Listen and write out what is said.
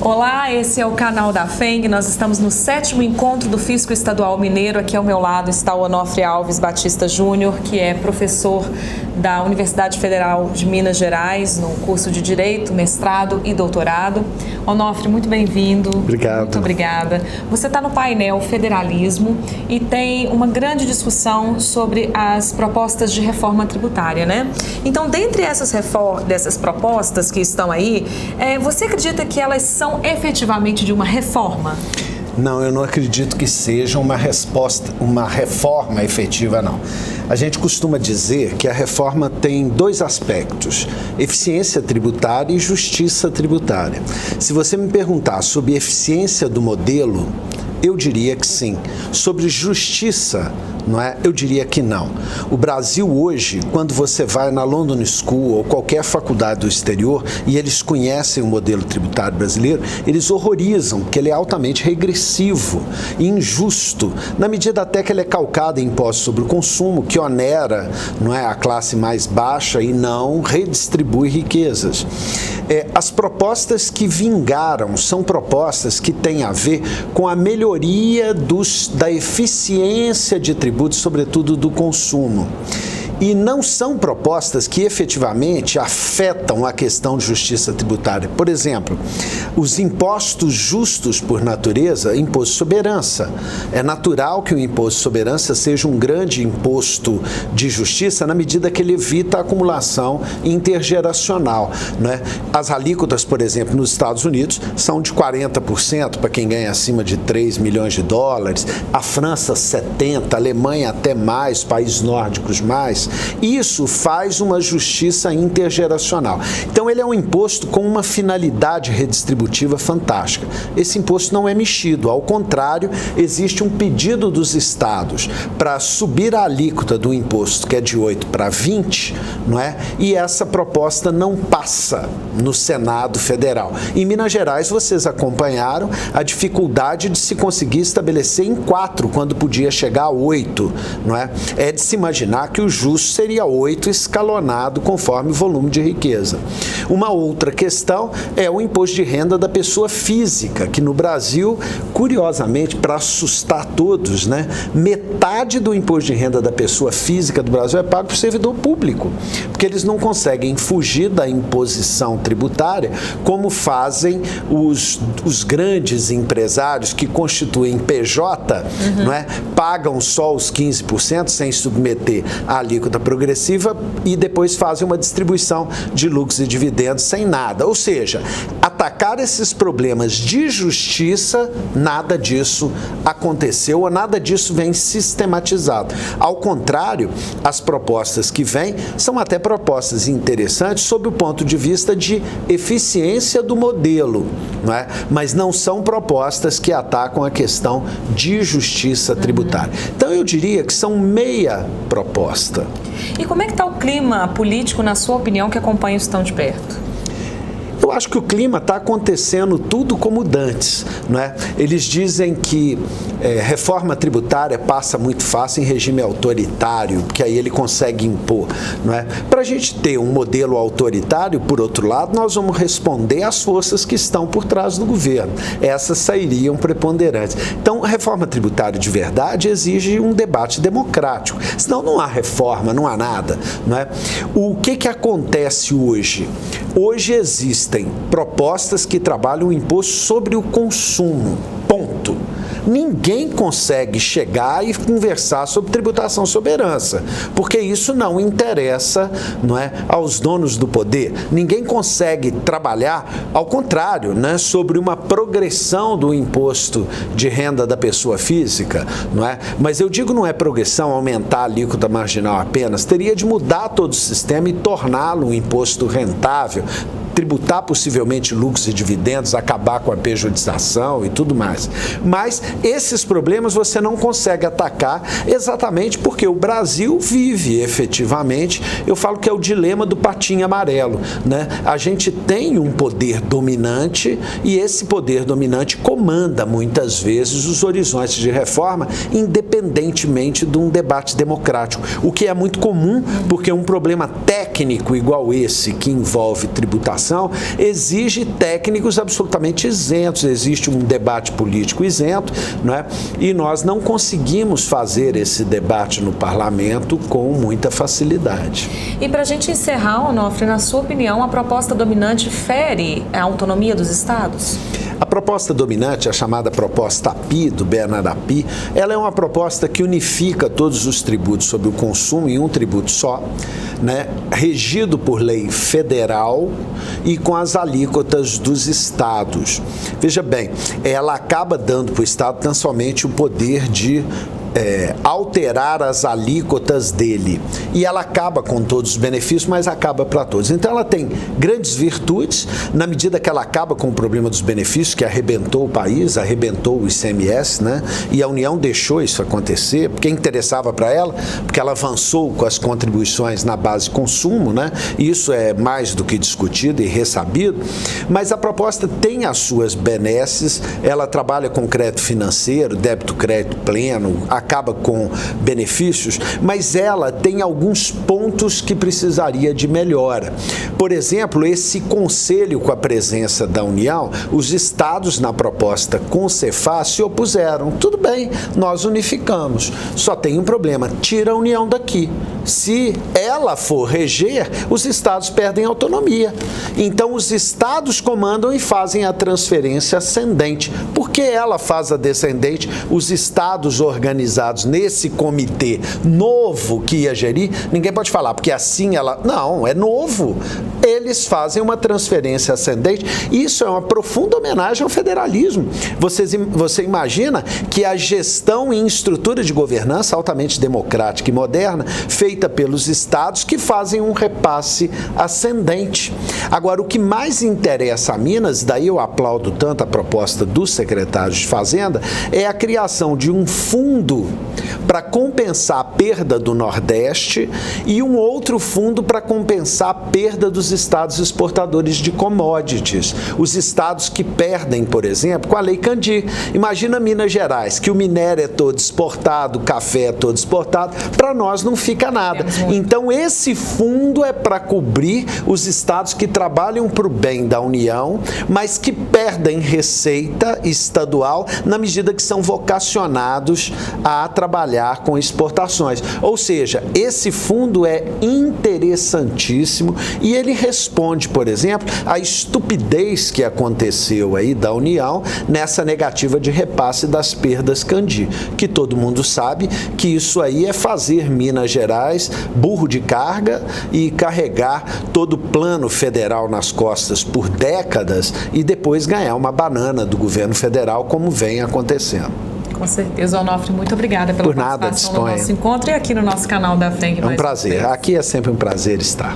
Olá, esse é o canal da FENG. Nós estamos no 7º encontro do Fisco Estadual Mineiro. Aqui ao meu lado está o Onofre Alves Batista Júnior, que é professor da Universidade Federal de Minas Gerais, no curso de Direito, mestrado e doutorado. Onofre, muito bem-vindo. Obrigado. Muito obrigada. Você está no painel Federalismo e tem uma grande discussão sobre as propostas de reforma tributária, né? Então, dentre dessas propostas que estão aí, você acredita que elas são efetivamente de uma reforma? Não, eu não acredito que seja uma reforma efetiva, não. A gente costuma dizer que a reforma tem dois aspectos: eficiência tributária e justiça tributária. Se você me perguntar sobre eficiência do modelo, eu diria que sim. Sobre justiça, não é? Eu diria que não. O Brasil hoje, quando você vai na London School ou qualquer faculdade do exterior e eles conhecem o modelo tributário brasileiro, eles horrorizam, porque ele é altamente regressivo e injusto, na medida até que ele é calcado em impostos sobre o consumo, que onera, não é, a classe mais baixa e não redistribui riquezas. As propostas que vingaram são propostas que têm a ver com a melhoria da eficiência de tributos, sobretudo do consumo. E não são propostas que efetivamente afetam a questão de justiça tributária. Por exemplo, os impostos justos por natureza, imposto sobre herança. É natural que o imposto sobre herança seja um grande imposto de justiça na medida que ele evita a acumulação intergeracional, né? As alíquotas, por exemplo, nos Estados Unidos são de 40% para quem ganha acima de 3 milhões de dólares, a França 70%, a Alemanha até mais, países nórdicos mais. Isso faz uma justiça intergeracional. Então, ele é um imposto com uma finalidade redistributiva fantástica. Esse imposto não é mexido, ao contrário, existe um pedido dos estados para subir a alíquota do imposto, que é de 8 para 20, não é? E essa proposta não passa no Senado Federal. Em Minas Gerais, vocês acompanharam a dificuldade de se conseguir estabelecer em 4, quando podia chegar a 8, não é? É de se imaginar que o justo seria 8 escalonado conforme o volume de riqueza. Uma outra questão é o imposto de renda da pessoa física, que no Brasil, curiosamente, para assustar todos, né, metade do imposto de renda da pessoa física do Brasil é pago por servidor público, porque eles não conseguem fugir da imposição tributária como fazem os grandes empresários que constituem PJ, não é? Pagam só os 15% sem submeter a alíquota progressiva e depois fazem uma distribuição de lucros e dividendos sem nada. Ou seja, atacar esses problemas de justiça, nada disso aconteceu ou nada disso vem sistematizado. Ao contrário, as propostas que vêm são até propostas interessantes sob o ponto de vista de eficiência do modelo, não é? Mas não são propostas que atacam a questão de justiça tributária. Então, eu diria que são meia proposta. E como é que está o clima político, na sua opinião, que acompanha isso tão de perto? Eu acho que o clima está acontecendo tudo como dantes, não é? Eles dizem que reforma tributária passa muito fácil em regime autoritário, porque aí ele consegue impor, não é? Para a gente ter um modelo autoritário, por outro lado, nós vamos responder às forças que estão por trás do governo. Essas sairiam preponderantes. Então, reforma tributária de verdade exige um debate democrático. Senão não há reforma, não há nada, não é? O que acontece hoje? Hoje existem propostas que trabalham o imposto sobre o consumo, ponto. Ninguém consegue chegar e conversar sobre tributação sobre herança, porque isso não interessa, não é, aos donos do poder. Ninguém consegue trabalhar, ao contrário, né, sobre uma progressão do imposto de renda da pessoa física, não é? Mas eu digo não é progressão, aumentar a alíquota marginal apenas, teria de mudar todo o sistema e torná-lo um imposto rentável, tributar possivelmente lucros e dividendos, acabar com a pejotização e tudo mais. Mas esses problemas você não consegue atacar exatamente porque o Brasil vive efetivamente, eu falo que é o dilema do patinho amarelo, né? A gente tem um poder dominante e esse poder dominante comanda muitas vezes os horizontes de reforma, independentemente de um debate democrático, o que é muito comum porque um problema técnico igual esse, que envolve tributação legislação exige técnicos absolutamente isentos, existe um debate político isento, não é? E nós não conseguimos fazer esse debate no parlamento com muita facilidade. E para a gente encerrar, Onofre, na sua opinião, a proposta dominante fere a autonomia dos estados? A proposta dominante, a chamada proposta API, do Bernard Api, ela é uma proposta que unifica todos os tributos sobre o consumo em um tributo só, né, regido por lei federal e com as alíquotas dos estados. Veja bem, ela acaba dando para o estado tão somente o poder de alterar as alíquotas dele. E ela acaba com todos os benefícios, mas acaba para todos. Então ela tem grandes virtudes, na medida que ela acaba com o problema dos benefícios, que arrebentou o país, arrebentou o ICMS, né? E a União deixou isso acontecer, porque interessava para ela, porque ela avançou com as contribuições na base de consumo, né? E isso é mais do que discutido e ressabido, mas a proposta tem as suas benesses, ela trabalha com crédito financeiro, débito crédito pleno, acaba com benefícios, mas ela tem alguns pontos que precisaria de melhora. Por exemplo, esse conselho com a presença da União, os estados na proposta com o Cefaz se opuseram. Tudo bem, nós unificamos. Só tem um problema, tira a União daqui. Se ela for reger, os estados perdem autonomia. Então os estados comandam e fazem a transferência ascendente. Por que ela faz a descendente? Os estados organizados nesse comitê novo que ia gerir, ninguém pode falar, porque assim ela... Não, é novo. Eles fazem uma transferência ascendente. Isso é uma profunda homenagem ao federalismo. Você imagina que a gestão em estrutura de governança altamente democrática e moderna, feita pelos estados que fazem um repasse ascendente. Agora, o que mais interessa a Minas, daí eu aplaudo tanto a proposta dos secretários de Fazenda, é a criação de um fundo para compensar a perda do Nordeste e um outro fundo para compensar a perda dos estados exportadores de commodities. Os estados que perdem, por exemplo, com a Lei Candir. Imagina Minas Gerais, que o minério é todo exportado, o café é todo exportado, para nós não fica nada. Então, esse fundo é para cobrir os estados que trabalham para o bem da União, mas que perdem receita estadual na medida que são vocacionados a trabalhar com exportações. Ou seja, esse fundo é interessantíssimo e ele responde, por exemplo, à estupidez que aconteceu aí da União nessa negativa de repasse das perdas Candir, que todo mundo sabe que isso aí é fazer Minas Gerais burro de carga e carregar todo o plano federal nas costas por décadas e depois ganhar uma banana do governo federal, como vem acontecendo. Com certeza, Onofre, muito obrigada pela participação no nosso encontro e aqui no nosso canal da FENG. É um prazer. Aqui é sempre um prazer estar.